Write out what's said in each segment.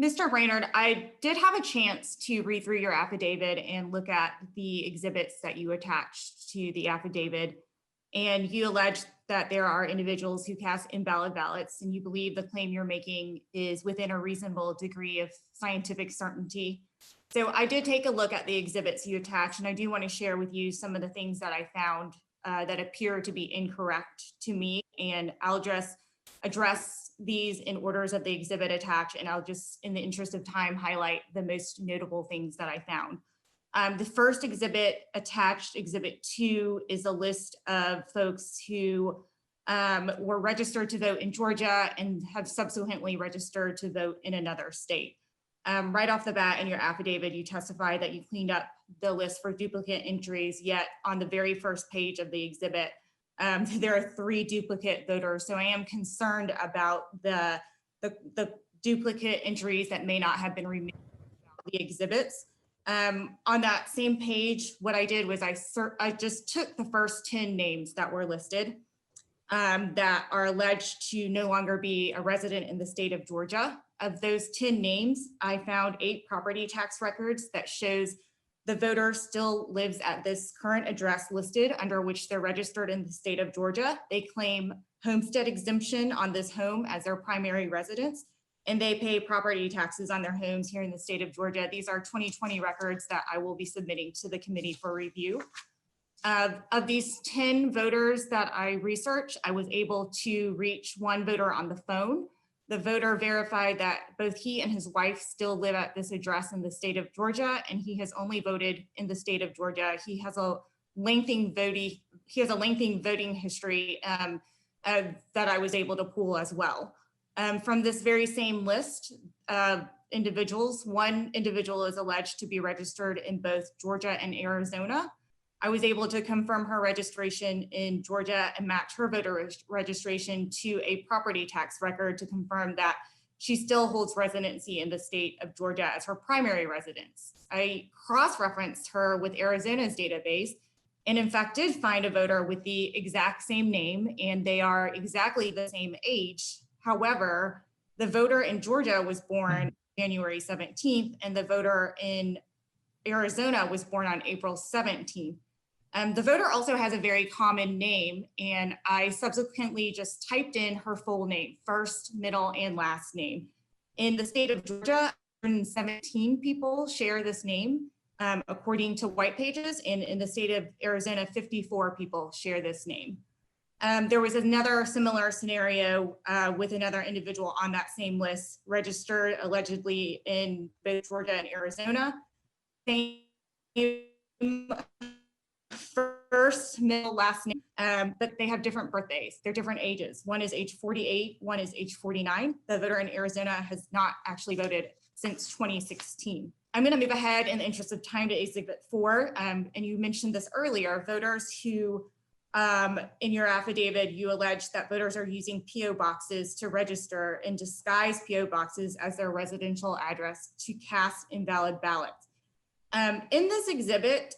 Mr. Braynard, I did have a chance to read through your affidavit and look at the exhibits that you attached to the affidavit. And you allege that there are individuals who cast invalid ballots, and you believe the claim you're making is within a reasonable degree of scientific certainty. So I did take a look at the exhibits you attached, and I do want to share with you some of the things that I found that appear to be incorrect to me. And I'll just address these in orders of the exhibit attached, and I'll just, in the interest of time, highlight the most notable things that I found. The first exhibit attached, exhibit 2, is a list of folks who were registered to vote in Georgia and have subsequently registered to vote in another state. Right off the bat in your affidavit, you testify that you cleaned up the list for duplicate entries, yet on the very first page of the exhibit, there are 3 duplicate voters. So I am concerned about the duplicate entries that may not have been removed from the exhibits. On that same page, what I did was I just took the first 10 names that were listed that are alleged to no longer be a resident in the state of Georgia. Of those 10 names, I found 8 property tax records that shows the voter still lives at this current address listed under which they're registered in the state of Georgia. They claim homestead exemption on this home as their primary residence, and they pay property taxes on their homes here in the state of Georgia. These are 2020 records that I will be submitting to the committee for review. Of these 10 voters that I researched, I was able to reach 1 voter on the phone. The voter verified that both he and his wife still live at this address in the state of Georgia, and he has only voted in the state of Georgia. He has a lengthy voting history that I was able to pull as well. From this very same list of individuals, 1 individual is alleged to be registered in both Georgia and Arizona. I was able to confirm her registration in Georgia and match her voter registration to a property tax record to confirm that she still holds residency in the state of Georgia as her primary residence. I cross-referenced her with Arizona's database and in fact did find a voter with the exact same name, and they are exactly the same age. However, the voter in Georgia was born January 17th and the voter in Arizona was born on April 17th. The voter also has a very common name, and I subsequently just typed in her full name, first, middle, and last name. In the state of Georgia, 117 people share this name, according to White Pages, and in the state of Arizona, 54 people share this name. There was another similar scenario with another individual on that same list, registered allegedly in both Georgia and Arizona. Same first, middle, last name, but they have different birthdays. They're different ages. One is age 48, one is age 49. The voter in Arizona has not actually voted since 2016. I'm going to move ahead in the interest of time to Exhibit 4. And you mentioned this earlier, voters who, in your affidavit, you allege that voters are using PO boxes to register and disguise PO boxes as their residential address to cast invalid ballots. In this exhibit,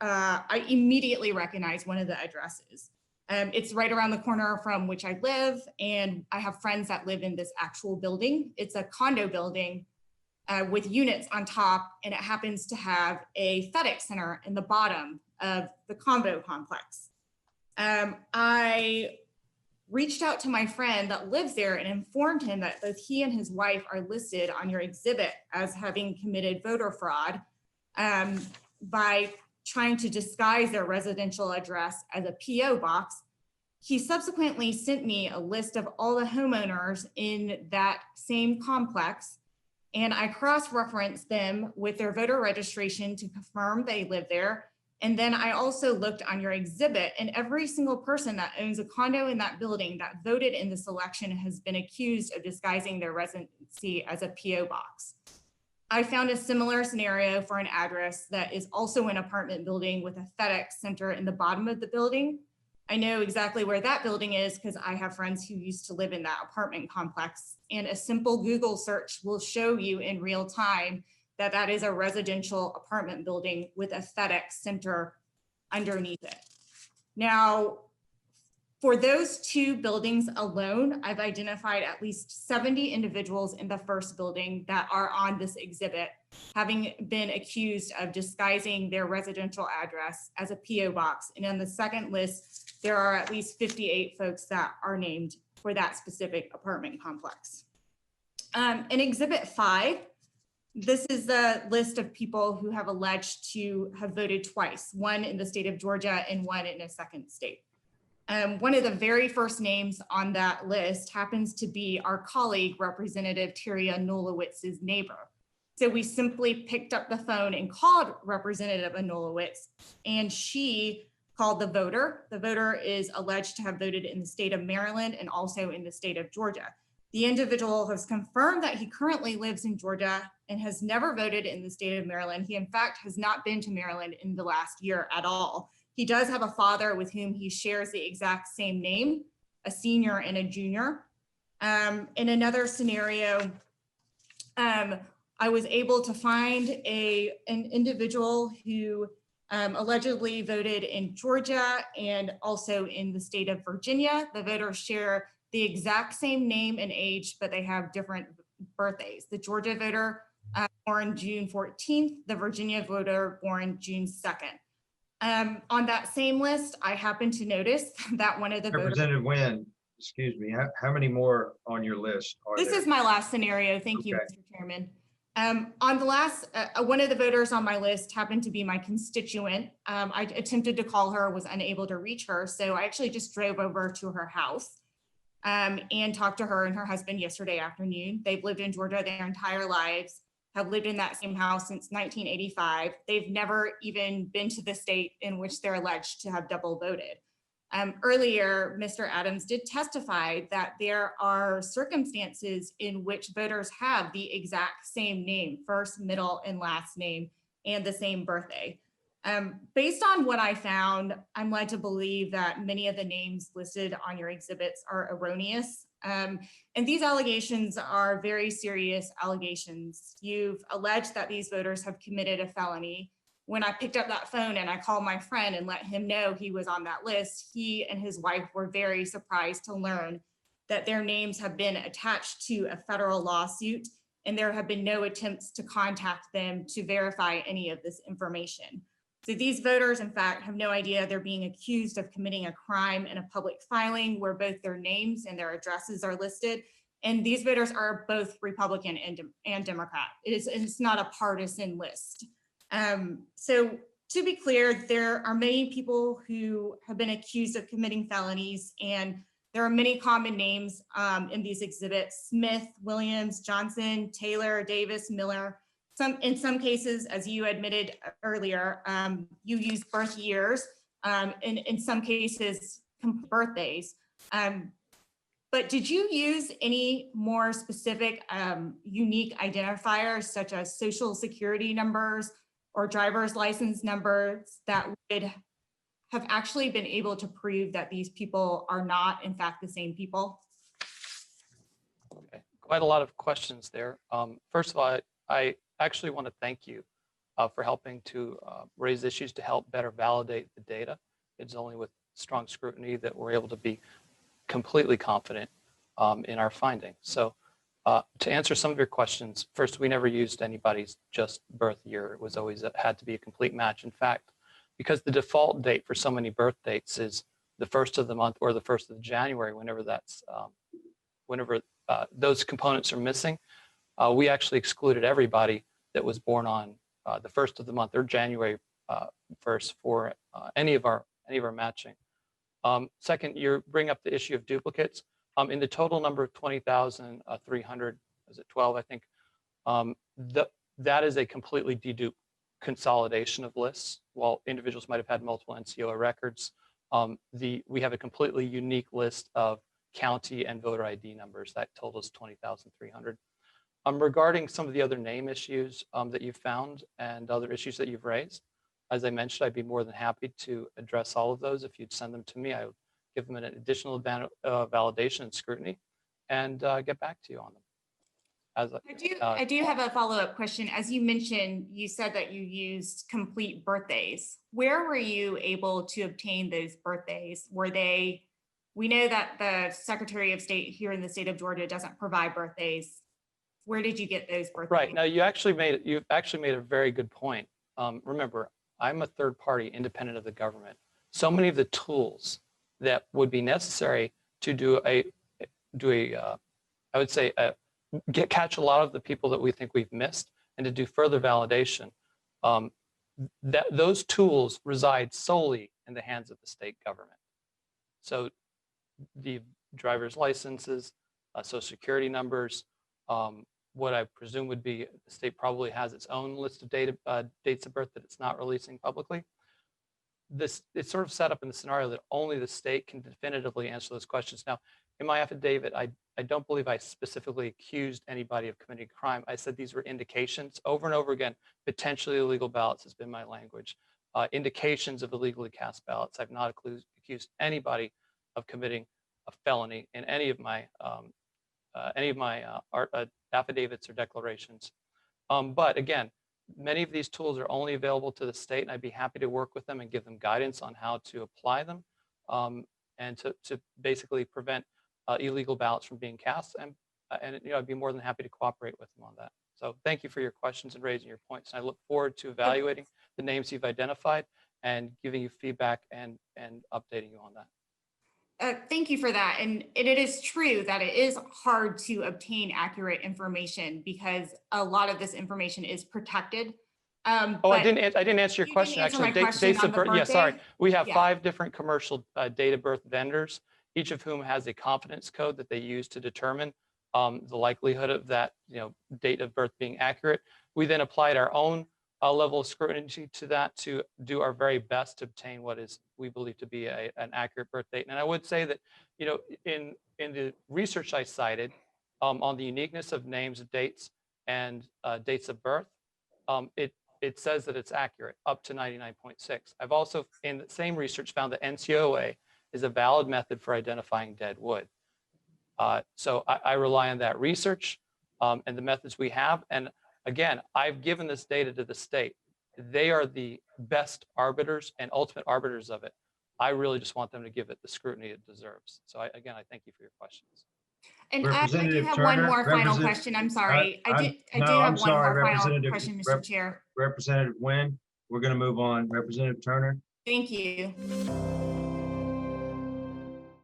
I immediately recognize one of the addresses. It's right around the corner from which I live, and I have friends that live in this actual building. It's a condo building with units on top, and it happens to have a FedEx center in the bottom of the condo complex. I reached out to my friend that lives there and informed him that both he and his wife are listed on your exhibit as having committed voter fraud by trying to disguise their residential address as a PO box. He subsequently sent me a list of all the homeowners in that same complex, and I cross-referenced them with their voter registration to confirm they live there. And then I also looked on your exhibit, and every single person that owns a condo in that building that voted in this election has been accused of disguising their residency as a PO box. I found a similar scenario for an address that is also an apartment building with a FedEx center in the bottom of the building. I know exactly where that building is because I have friends who used to live in that apartment complex, and a simple Google search will show you in real time that that is a residential apartment building with a FedEx center underneath it. Now, For those 2 buildings alone, I've identified at least 70 individuals in the first building that are on this exhibit, having been accused of disguising their residential address as a PO box. And on the second list, there are at least 58 folks that are named for that specific apartment complex. In Exhibit 5, this is the list of people who have alleged to have voted twice, one in the state of Georgia and one in a second state. One of the very first names on that list happens to be our colleague, Representative Tyria Nolowitz's neighbor. So we simply picked up the phone and called Representative Nolowitz, and she called the voter. The voter is alleged to have voted in the state of Maryland and also in the state of Georgia. The individual has confirmed that he currently lives in Georgia and has never voted in the state of Maryland. He, in fact, has not been to Maryland in the last year at all. He does have a father with whom he shares the exact same name, a senior and a junior. In another scenario, I was able to find an individual who allegedly voted in Georgia and also in the state of Virginia. The voters share the exact same name and age, but they have different birthdays. The Georgia voter born June 14th, the Virginia voter born June 2nd. On that same list, I happened to notice that one of the Representative Wynn, excuse me, how many more on your list are This there? is my last scenario. Thank you, Mr. Chairman. On the last, one of the voters on my list happened to be my constituent. I attempted to call her, was unable to reach her. So I actually just drove over to her house and talked to her and her husband yesterday afternoon. They've lived in Georgia their entire lives, have lived in that same house since 1985. They've never even been to the state in which they're alleged to have double voted. Earlier, Mr. Adams did testify that there are circumstances in which voters have the exact same name, first, middle, and last name, and the same birthday. Based on what I found, I'm led to believe that many of the names listed on your exhibits are erroneous. And these allegations are very serious allegations. You've alleged that these voters have committed a felony. When I picked up that phone and I called my friend and let him know he was on that list, he and his wife were very surprised to learn that their names have been attached to a federal lawsuit, and there have been no attempts to contact them to verify any of this information. So these voters, in fact, have no idea they're being accused of committing a crime in a public filing where both their names and their addresses are listed. And these voters are both Republican and Democrat. It's not a partisan list. So to be clear, there are many people who have been accused of committing felonies, and there are many common names in these exhibits: Smith, Williams, Johnson, Taylor, Davis, Miller. In some cases, as you admitted earlier, you use birth years, in some cases, birthdays. But did you use any more specific unique identifiers such as social security numbers or driver's license numbers that would have actually been able to prove that these people are not, in fact, the same people? Okay, quite a lot of questions there. First of all, I actually want to thank you for helping to raise issues to help better validate the data. It's only with strong scrutiny that we're able to be completely confident in our findings. So to answer some of your questions, first, we never used anybody's just birth year. It was always, it had to be a complete match. In fact, because the default date for so many birth dates is the 1st of the month or the 1st of January, whenever that's, those components are missing, we actually excluded everybody that was born on the 1st of the month or January 1st for any of our matching. Second, you bring up the issue of duplicates. In the total number of 20,300, is it 12, I think, that is a completely dedupe consolidation of lists. While individuals might have had multiple NCOA records, we have a completely unique list of county and voter ID numbers that totals 20,300. Regarding some of the other name issues that you've found and other issues that you've raised, as I mentioned, I'd be more than happy to address all of those. If you'd send them to me, I would give them an additional validation and scrutiny and get back to you on them. I do have a follow-up question. As you mentioned, you said that you used complete birthdays. Where were you able to obtain those birthdays? Were they We know that the Secretary of State here in the state of Georgia doesn't provide birthdays. Where did you get those birthdays? Right. Now, you've actually made a very good point. Remember, I'm a third party independent of the government. So many of the tools that would be necessary to catch a lot of the people that we think we've missed and to do further validation, those tools reside solely in the hands of the state government. So the driver's licenses, social security numbers, what I presume would be the state probably has its own list of dates of birth that it's not releasing publicly. It's sort of set up in the scenario that only the state can definitively answer those questions. Now, in my affidavit, I don't believe I specifically accused anybody of committing a crime. I said these were indications over and over again. Potentially illegal ballots has been my language. Indications of illegally cast ballots. I've not accused anybody of committing a felony in any of my affidavits or declarations. But again, many of these tools are only available to the state, and I'd be happy to work with them and give them guidance on how to apply them, and to basically prevent illegal ballots from being cast. And I'd be more than happy to cooperate with them on that. So thank you for your questions and raising your points. And I look forward to evaluating the names you've identified and giving you feedback and updating you on that. Thank you for that. And it is true that it is hard to obtain accurate information because a lot of this information is protected. I didn't answer your question. Actually, dates of birth. Yeah, sorry. We have 5 different commercial date of birth vendors, each of whom has a confidence code that they use to determine the likelihood of that date of birth being accurate. We then applied our own level of scrutiny to that to do our very best to obtain what is we believe to be an accurate birth date. And I would say that in the research I cited on the uniqueness of names, dates, and dates of birth, it says that it's accurate up to 99.6. I've also in the same research found that NCOA is a valid method for identifying dead wood. So I rely on that research and the methods we have. And again, I've given this data to the state. They are the best arbiters and ultimate arbiters of it. I really just want them to give it the scrutiny it deserves. So again, I thank you for your questions. And I do have one more final question. I'm sorry. I do have one more final question, Mr. Chair. Representative Nguyen, we're going to move on. Representative Turner. Thank you.